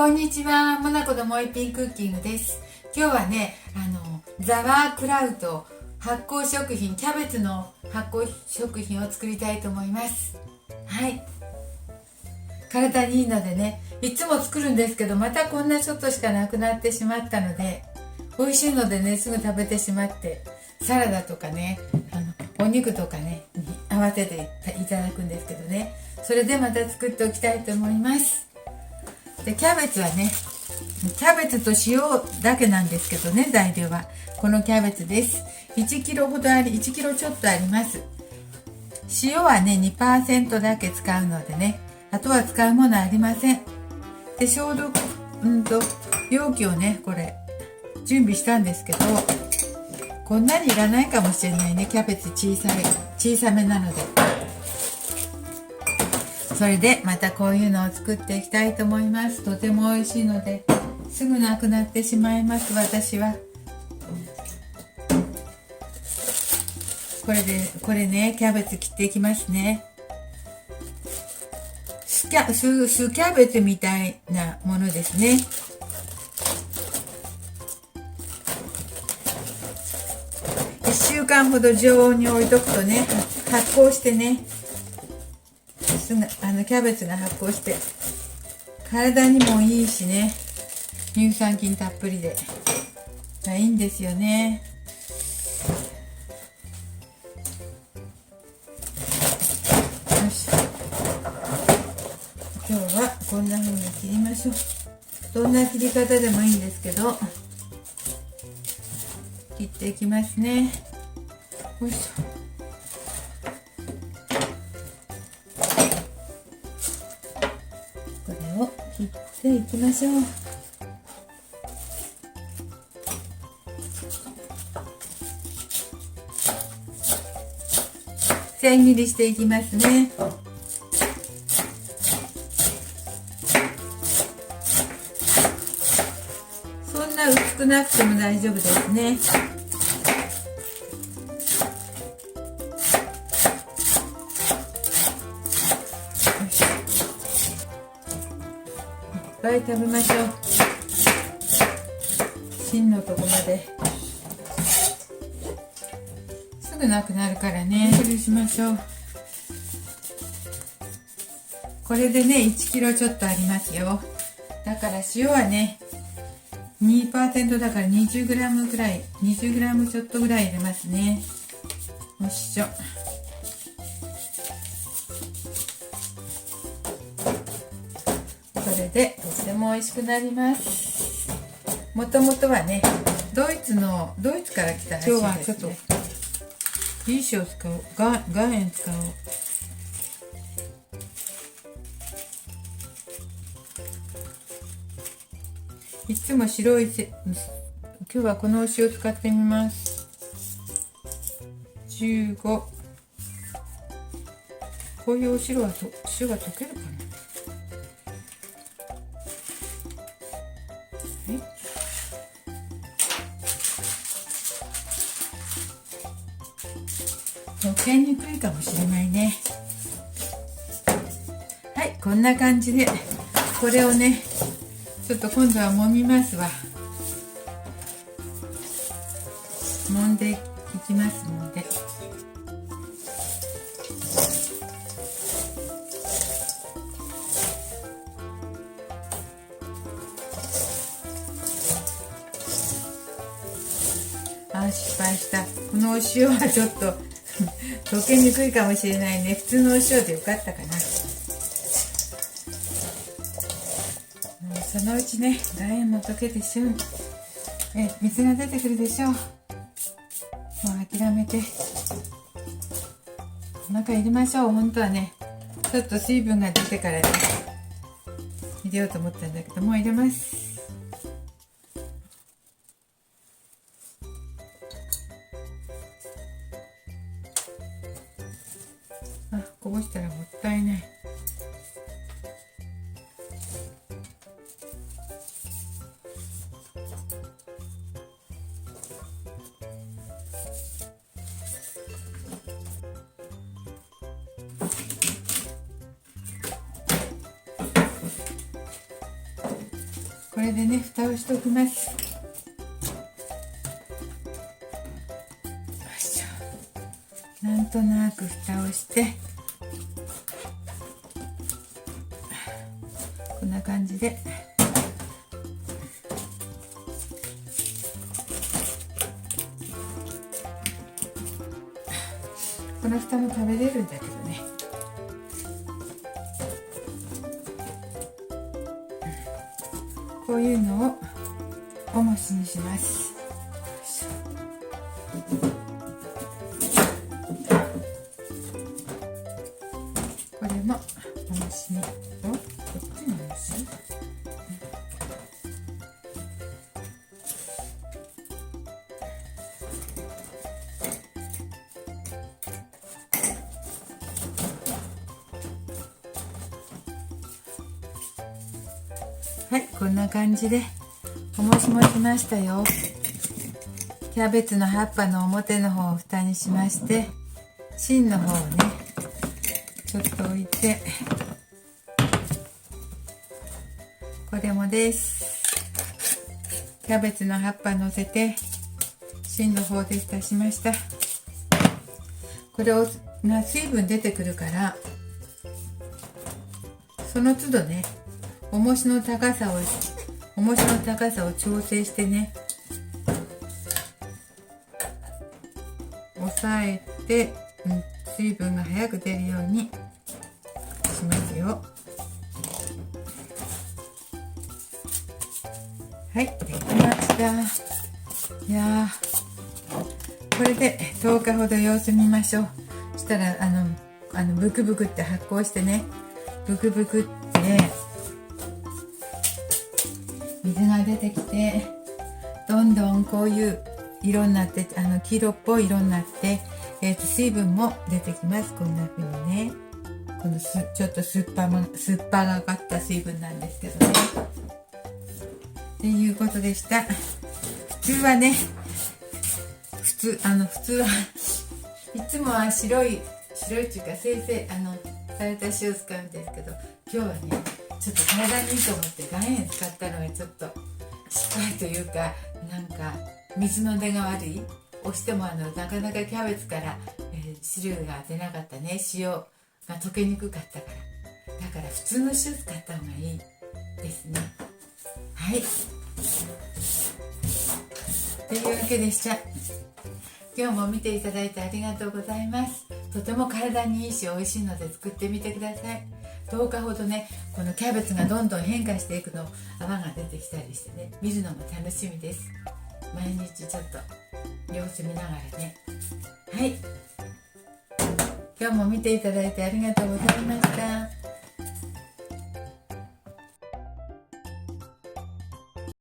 こんにちは、モナコのもう一品クッキングです。今日はね、ザワークラウト発酵食品、キャベツの発酵食品を作りたいと思います。はい。体にいいのでね、いつも作るんですけど、またこんなちょっとしかなくなってしまったので、美味しいのでね、すぐ食べてしまって、サラダとかね、お肉とかね、に合わせていただくんですけどね、それでまた作っておきたいと思います。でキャベツはね、キャベツと塩だけなんですけどね、材料はこのキャベツです。1キロほど1キロちょっとあります。塩はね 2% だけ使うのでね、あとは使うものありません。で消毒容器をね、これ準備したんですけど、こんなにいらないかもしれないね。キャベツ小さめなので、それでまたこういうのを作っていきたいと思います。とても美味しいので、すぐなくなってしまいます、私は。これね、キャベツ切っていきますね。酢キャベツみたいなものですね。1週間ほど常温に置いとくとね、発酵してね、キャベツが発酵して体にもいいしね、乳酸菌たっぷりでいいんですよね。よし、今日はこんな風に切りましょう。どんな切り方でもいいんですけど、切っていきますね。よいしょ。これを切っていきましょう。千切りしていきますね。そんな薄くなくても大丈夫ですね。いっぱい食べましょう。芯のとこまですぐなくなるからね、処理しましょう。これでね1キロちょっとありますよ。だから塩はね 2% だから 20g くらい、20g ちょっとぐらい入れますね。よいしょ。これでとっても美味しくなります。もともとはね、ドイツから来たらしいですね。今日はちょっとリーシを使おう。岩塩使おう。いつも白い今日はこのお塩使ってみます。15。こういうお塩は塩が溶けるかな。溶けにくいかもしれないね。はい、こんな感じでこれをね、ちょっと今度は揉みますわ。揉んでいきます。揉んで失敗した。このお塩はちょっと溶けにくいかもしれないね。普通のお塩でよかったかな。そのうちね、岩塩も溶けて水が出てくるでしょう。もう諦めてお腹入れましょう。本当はね、ちょっと水分が出てからね入れようと思ったんだけど、もう入れます。こぼしたらもったいない。れでね蓋をしておきます。よいしょ。なんとなく蓋をしてこんな感じでこの蓋も食べれるんだけどね。こういうのをおもしにします。これもおもしにこっちにおもし。はい、こんな感じでおもしもしましたよ。キャベツの葉っぱの表の方を蓋にしまして、芯の方をねちょっと置いて、これもです。キャベツの葉っぱのせて芯の方で浸しました。これが水分出てくるから、その都度ねおもしの高さを調整してね押さえて、水分が早く出るようにしますよ。はい、できました。いやー、これで10日ほど様子見ましょう。そしたらブクブクって発酵してね、ブクブクって水が出てきて、どんどんこういう色になって、黄色っぽい色になって、水分も出てきます。こんな風にね、このちょっと酸っぱがかった水分なんですけどね。っていうことでした。普通はね、普通はいつもは白いっていうかされた塩を使うんですけど、今日はねちょっと体にいいと思って岩塩使ったのがちょっと失敗というか、なんか水の出が悪い。押してもなかなかキャベツから、汁が出なかったね。塩が溶けにくかったから。だから普通の塩使った方がいいですね。はい。というわけでした。今日も見ていただいてありがとうございます。とても体にいいし美味しいので作ってみてください。10日ほどね、このキャベツがどんどん変化していくの、泡が出てきたりしてね、見るのも楽しみです。毎日ちょっと様子見ながらね。はい。今日も見ていただいてありがとうございました。